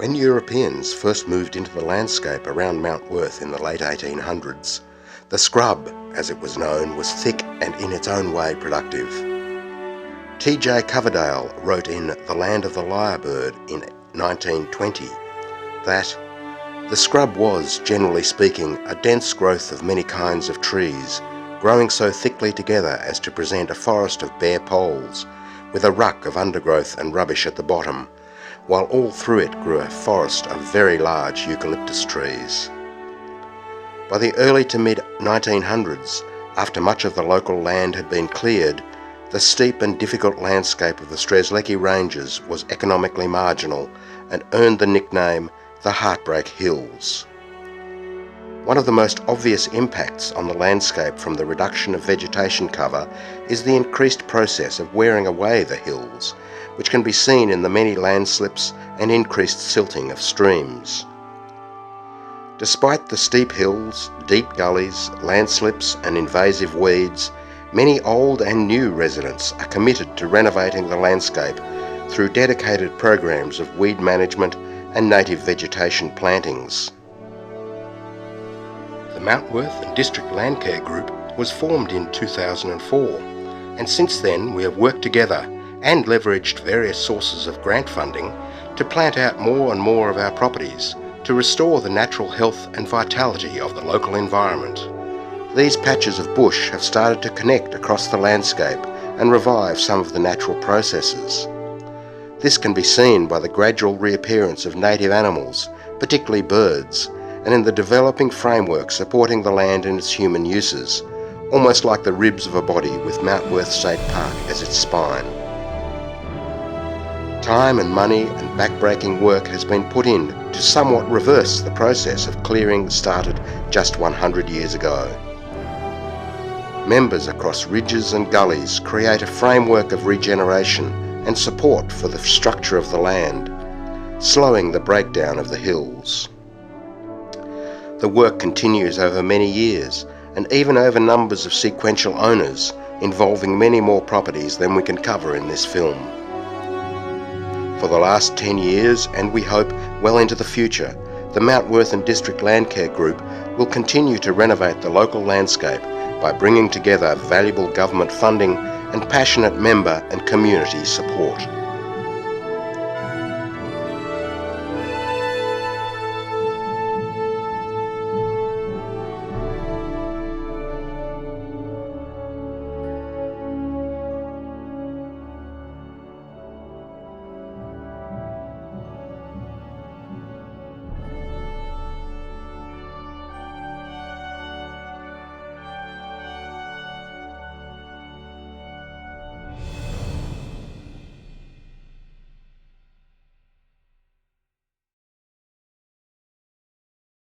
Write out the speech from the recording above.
When Europeans first moved into the landscape around Mt Worth in the late 1800s, the scrub, as it was known, was thick and in its own way productive. T.J. Coverdale wrote in The Land of the Lyrebird in 1920 that the scrub was, generally speaking, a dense growth of many kinds of trees, growing so thickly together as to present a forest of bare poles, with a ruck of undergrowth and rubbish at the bottom, while all through it grew a forest of very large eucalyptus trees. By the early to mid-1900s, after much of the local land had been cleared, the steep and difficult landscape of the Strzelecki Ranges was economically marginal and earned the nickname the Heartbreak Hills. One of the most obvious impacts on the landscape from the reduction of vegetation cover is the increased process of wearing away the hills, which can be seen in the many landslips and increased silting of streams. Despite the steep hills, deep gullies, landslips and invasive weeds, many old and new residents are committed to renovating the landscape through dedicated programs of weed management and native vegetation plantings. The Mt Worth and District Landcare Group was formed in 2004, and since then we have worked together and leveraged various sources of grant funding to plant out more and more of our properties to restore the natural health and vitality of the local environment. These patches of bush have started to connect across the landscape and revive some of the natural processes. This can be seen by the gradual reappearance of native animals, particularly birds, and in the developing framework supporting the land in its human uses, almost like the ribs of a body with Mt Worth State Park as its spine. Time and money and backbreaking work has been put in to somewhat reverse the process of clearing started just 100 years ago. Members across ridges and gullies create a framework of regeneration and support for the structure of the land, slowing the breakdown of the hills. The work continues over many years and even over numbers of sequential owners, involving many more properties than we can cover in this film. For the last 10 years, and we hope well into the future, the Mt Worth and District Landcare Group will continue to renovate the local landscape by bringing together valuable government funding and passionate member and community support.